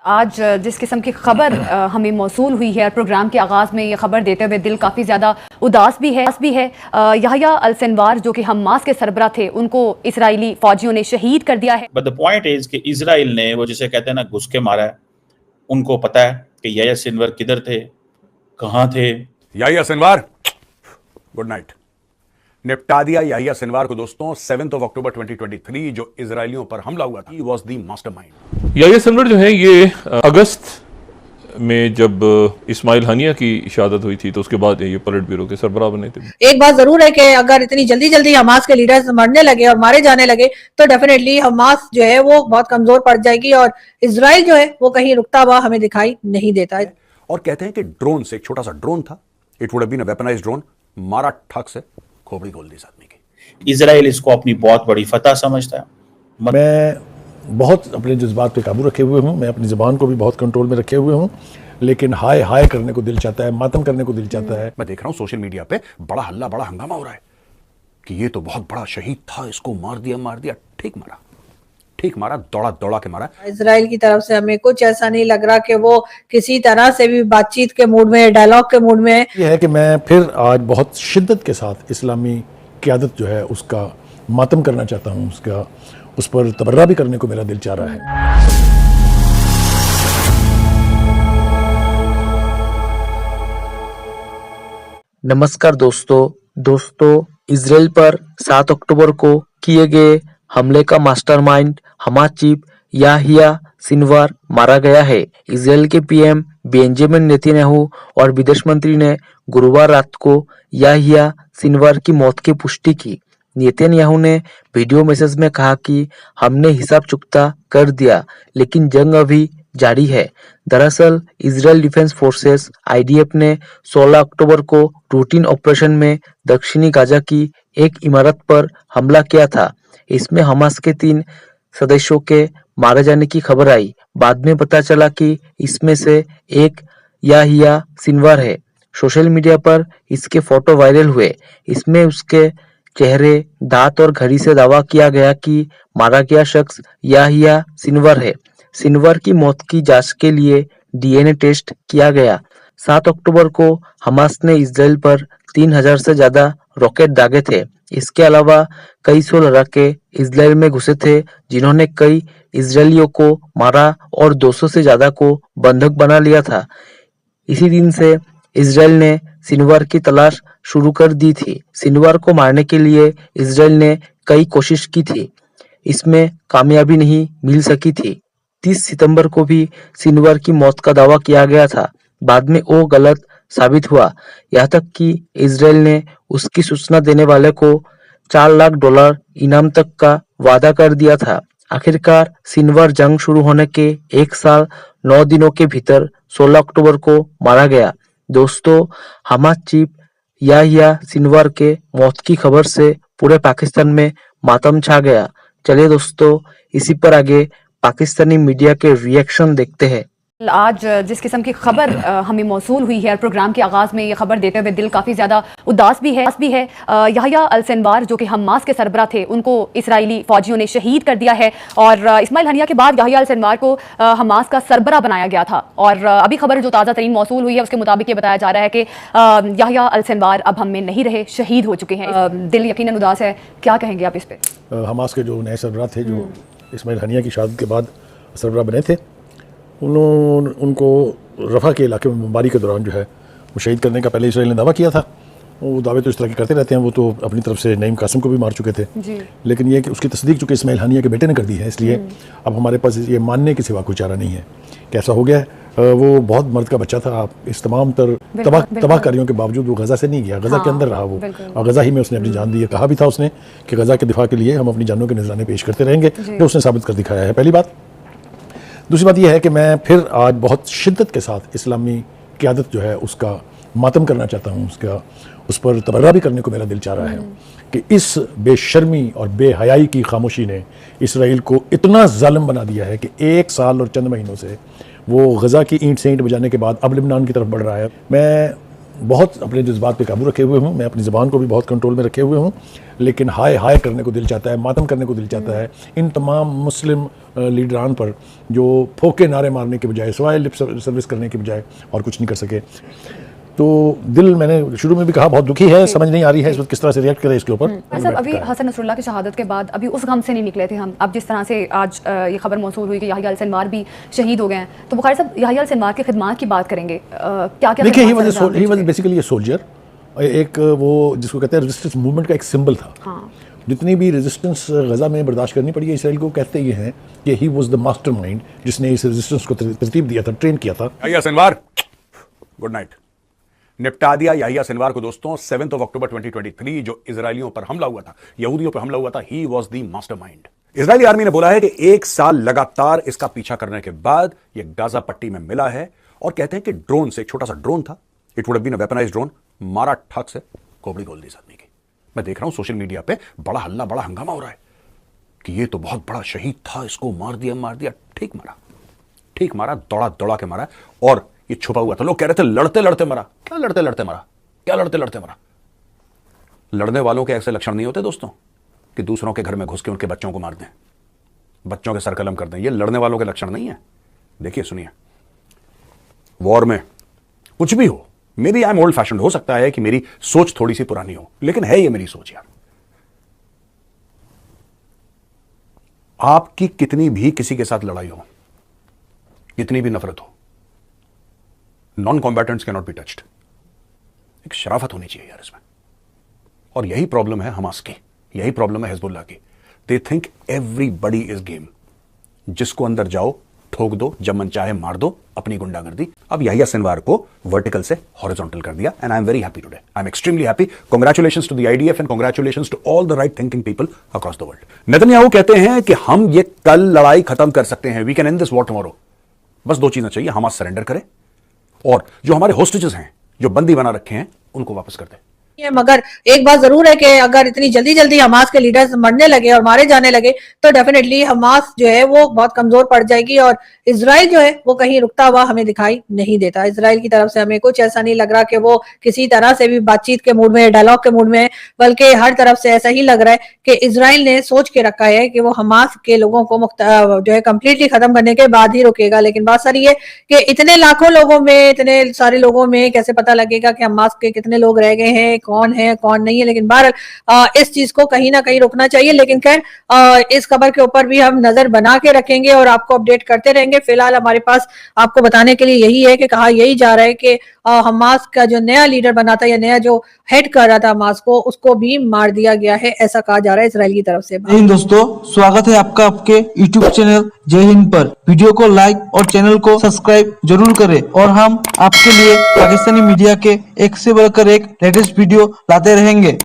आज जिस किस्म की खबर हमें मौसूल हुई है, प्रोग्राम के आगाज़ में ये खबर देते हुए दिल काफ़ी ज़्यादा उदास भी है। याह्या अल सिनवार जो कि हमास के सरबरा थे, उनको इजरायली फौजियों ने शहीद कर दिया है। बट द पॉइंट इज कि इजराइल ने वो जिसे कहते हैं ना घुस के मारा है। उनको पता है कि याह्या सिनवार किधर थे, कहाँ थे। Yahya Sinwar, good night. निपटा दिया याह्या सिनवार को दोस्तों। 7 अक्टूबर 2023 जो इजरायलियों पर हमला हुआ था, he was the mastermind. Yahya Sinwar जो है ये अगस्त में जब इस्माइल हानिया की शहादत हुई थी तो उसके बाद ये पॉलिट ब्यूरो के सरबराह बने थे। एक बात जरूर है कि अगर इतनी जल्दी जल्दी हमास के लीडर्स मरने लगे और मारे जाने लगे तो डेफिनेटली हमास जो है वो बहुत कमजोर पड़ जाएगी और इजराइल जो है वो कहीं रुकता हुआ हमें दिखाई नहीं देता है। और कहते हैं कि ड्रोन से, एक छोटा सा ड्रोन था, it would have been a weaponised drone, मारा ठक से खोपड़ी खोल दी इस आदमी की। इजराइल इसको अपनी बहुत बड़ी फतह समझता है। मैं बहुत अपने जज्बात पे काबू रखे हुए हूँ, मैं अपनी ज़बान को भी बहुत कंट्रोल में रखे हुए हूँ, लेकिन हाय हाय करने को दिल चाहता है, मातम करने को दिल चाहता है। मैं देख रहा हूँ सोशल मीडिया पे बड़ा हल्ला, बड़ा हंगामा हो रहा है कि ये तो बहुत बड़ा शहीद था, इसको मार दिया। ठीक मारा, दौड़ा के मारा। इजराइल की तरफ से हमें कुछ ऐसा नहीं लग रहा कि वो किसी तरह से भी बातचीत के मूड में, डायलॉग के मूड में। ये है कि मैं फिर आज बहुत शिद्दत के साथ इस्लामी क़यादत जो है उसका मातम करना चाहता हूँ, उस पर तबर्रा भी करने को मेरा दिल चाह रहा है। नमस्कार दोस्तों, इजराइल पर 7 अक्टूबर को किए गए हमले का mastermind Hamas chief Yahya Sinwar मारा गया है। इजराइल के पीएम बेंजामिन नेतन्याहू और विदेश मंत्री ने गुरुवार रात को याह्या सिनवार की मौत की पुष्टि की। नेतन्याहू ने वीडियो मैसेज में कहा कि हमने हिसाब चुकता कर दिया, लेकिन जंग अभी जारी है। दरअसल इजराइल डिफेंस फोर्सेस आईडीएफ ने 16 अक्टूबर को रूटीन ऑपरेशन में दक्षिणी गाजा की एक इमारत पर हमला किया था। इसमें हमास के 3 सदस्यों के मारे जाने की खबर आई। बाद में पता चला कि इसमें से एक याह्या सिनवार है। सोशल मीडिया पर इसके फोटो वायरल हुए। इसमें उसके चेहरे, दांत और घड़ी से दावा किया गया कि मारा गया शख्स याह्या सिनवार है। सिनवार की मौत की जांच के लिए डीएनए टेस्ट किया गया। 7 अक्टूबर को हमास ने इजराइल पर 3000 से ज्यादा रॉकेट दागे थे। इसके अलावा कई सौ लड़ाके इजराइल में घुसे थे, जिन्होंने कई इजरायलियों को मारा और 200 से ज्यादा को बंधक बना लिया था। इसी दिन से इजराइल ने सिनवार की तलाश शुरू कर दी थी। सिनवार को मारने के लिए इजराइल ने कई कोशिश की थी, इसमें कामयाबी नहीं मिल सकी थी। 30 सितंबर को भी सिनवार की मौत का दावा किया गया था। बाद में वो गलत साबित हुआ, यहाँ तक कि इजराइल ने उसकी सूचना देने वाले को $4 लाख इनाम तक का वादा कर दिया था। आखिरकार सिनवार जंग शुरू होने के 1 साल 9 दिनों के भीतर 16 अक्टूबर को मारा गया। दोस्तों, हमास चीफ याह्या सिनवार के मौत की खबर से पूरे पाकिस्तान में मातम छा गया। चलिए दोस्तों, इसी पर आगे पाकिस्तानी मीडिया के रिएक्शन देखते हैं। आज जिस किस्म की खबर हमें मौसूल हुई है, प्रोग्राम के आगाज़ में ये खबर देते हुए दिल काफ़ी ज़्यादा उदास भी है। याह्या अल सिनवार जो कि हमास के सरबरा थे, उनको इजरायली फौजियों ने शहीद कर दिया है और इस्माइल हानिया के बाद याह्या अल सिनवार को हमास का सरबरा बनाया गया था। और अभी खबर जो ताज़ा तरीन मौसूल हुई है उसके मुताबिक ये बताया जा रहा है कि याह्या अल सिनवार अब हम में नहीं रहे, शहीद हो चुके हैं। दिल यकीनन उदास है। क्या कहेंगे आप इस पर? हमास के जो नए सरबरा थे, जो इस्माइल हानिया की शहादत के बाद सरबरा बने थे, उनको रफ़ा के इलाके में बमबारी के दौरान जो है वो शहीद करने का पहले इसराइल ने दावा किया था। वो दावे तो इस तरह के करते रहते हैं, वो तो अपनी तरफ से नईम कासिम को भी मार चुके थे जी। लेकिन ये कि उसकी तस्दीक चूँकि इस्माइल हानिया के बेटे ने कर दी है, इसलिए अब हमारे पास ये मानने के सिवा कोई चारा नहीं है कि ऐसा हो गया है। वो बहुत मर्द का बच्चा था। इस तमाम तबाहकारियों के बावजूद वो गज़ा से नहीं गया, गज़ा के अंदर रहा वो, और गज़ा ही में उसने अपनी जान दी है। कहा भी था उसने कि गज़ा के दिफा के लिए हम अपनी जानों के नजराने पेश करते रहेंगे, जो उसने साबित कर दिखाया है। पहली बात। दूसरी बात यह है कि मैं फिर आज बहुत शिद्दत के साथ इस्लामी क़यादत जो है उसका मातम करना चाहता हूँ, उस पर तबर्रा भी करने को मेरा दिल चाह रहा है कि इस बेशर्मी और बेहयाई की खामोशी ने इसराइल को इतना जालिम बना दिया है कि 1 साल और चंद महीनों से वो गज़ा की ईंट से ईंट बजाने के बाद अब लिबनान की तरफ बढ़ रहा है। मैं बहुत अपने जज्बात पे काबू रखे हुए हूँ, मैं अपनी ज़बान को भी बहुत कंट्रोल में रखे हुए हूँ, लेकिन हाय हाय करने को दिल चाहता है, मातम करने को दिल चाहता है इन तमाम मुस्लिम लीडरान पर जो फोके नारे मारने के बजाय, सिवाय लिप सर्विस करने के बजाय और कुछ नहीं कर सके। तो दिल, मैंने शुरू में भी कहा, बहुत दुखी है, समझ नहीं आ रही है इस वक्त किस तरह से रिएक्ट करें इसके ऊपर। सर, अभी हसन नसरुल्लाह की शहादत के बाद अभी उस गम से नहीं निकले थे हम। अब जिस तरह से आज ये खबर मौसूल हुई कि याहिया अल सिनवार भी शहीद हो गए हैं, तो बुखारी साहब याहिया अल सिनवार की खिदमत की बात करेंगे, क्या क्या? देखिए, he was basically a soldier, एक वो जिसको कहते हैं रेजिस्टेंस मूवमेंट का एक सिंबल था। हाँ। जितनी भी रेजिस्टेंस गजा में बर्दाश्त करनी पड़ी है इसराइल को, कहते ये हैं कि ही वाज द मास्टरमाइंड जिसने इस रेजिस्टेंस को तरतीब दिया था, ट्रेन किया था। Yahya Sinwar, good night. निपटा दिया याहिया सिनवार को दोस्तों 7 अक्टूबर 2023 जो इजरायलियों पर हमला हुआ था, यहूदियों पर हमला हुआ था, he was the mastermind. Israeli army ने बोला है कि 1 साल लगातार इसका पीछा करने के बाद यह गाजा पट्टी में मिला है, और कहते हैं कि ड्रोन से, एक छोटा सा ड्रोन था, it would have been a weaponised drone, मारा ठक से खोपड़ी खोल दी इस आदमी की। मैं देख रहा हूं सोशल मीडिया पे बड़ा हल्ला, बड़ा हंगामा हो रहा है कि ये तो बहुत बड़ा शहीद था, इसको मार दिया। ठीक मारा, दौड़ा के मारा, और ये छुपा हुआ था। लोग कह रहे थे लड़ते लड़ते मरा। क्या लड़ते लड़ते मरा? लड़ने वालों के ऐसे लक्षण नहीं होते दोस्तों कि दूसरों के घर में घुस के उनके बच्चों को मार दें, बच्चों के सर कलम कर दें। ये लड़ने वालों के लक्षण नहीं है। देखिए, सुनिए, वॉर में कुछ भी हो, maybe I am old fashioned, हो सकता है कि मेरी सोच थोड़ी सी पुरानी हो, लेकिन है ये मेरी सोच यार। आपकी कितनी भी किसी के साथ लड़ाई हो, कितनी भी नफरत हो, non combatants can not be touched. एक शराफत होनी चाहिए यार इसमें। और यही प्रॉब्लम है हमास की, यही प्रॉब्लम है हिजबुल्लाह की। They think everybody is game. जिसको अंदर जाओ, ठोक दो, जब मन चाहे मार दो, अपनी गुंडागर्दी। अब याहिया सिनवार को वर्टिकल से हॉरिजॉन्टल कर दिया, and I am very happy today. I am extremely happy. Congratulations to the IDF and congratulations to all the right thinking people across the world. Netanyahu कहते हैं कि हम ये कल लड़ाई खत्म कर सकते हैं, we can end this war tomorrow. बस 2 चीजें चाहिए, हमास सरेंडर करे और जो हमारे होस्टेजेस हैं, जो बंदी बना रखे हैं, उनको वापस कर दे। मगर एक बात जरूर है कि अगर इतनी जल्दी हमास के लीडर्स मरने लगे और मारे जाने लगे तो डेफिनेटली हमास जो है वो बहुत कमजोर पड़ जाएगी, और इजराइल जो है वो कहीं रुकता हुआ हमें दिखाई नहीं देता। इजराइल की तरफ से हमें कुछ ऐसा नहीं लग रहा कि वो किसी तरह से भी बातचीत के मूड में, डायलॉग के मूड में, बल्कि हर तरफ से ऐसा ही लग रहा है कि इजराइल ने सोच के रखा है कि वो हमास के लोगों को जो है कम्प्लीटली खत्म करने के बाद ही रुकेगा। लेकिन बात सारी है कि इतने लाखों लोगों में, इतने सारे लोगों में कैसे पता लगेगा कि हमास के कितने लोग रह गए हैं, कौन है कौन नहीं है। लेकिन बहरहाल इस चीज को कहीं ना कहीं रोकना चाहिए। लेकिन खैर इस खबर के ऊपर भी हम नजर बना के रखेंगे और आपको अपडेट करते रहेंगे। फिलहाल हमारे पास आपको बताने के लिए यही है कि कहा यही जा रहा है कि हमास का जो नया लीडर बना था या नया जो हेड कर रहा था हमास को, उसको भी मार दिया गया है, ऐसा कहा जा रहा है इजराइल की तरफ से। जय हिंद दोस्तों, स्वागत है आपका आपके यूट्यूब चैनल जय हिंद पर। वीडियो को लाइक और चैनल को सब्सक्राइब जरूर करें, और हम आपके लिए पाकिस्तानी मीडिया के एक से बढ़कर एक लेटेस्ट वीडियो लाते रहेंगे।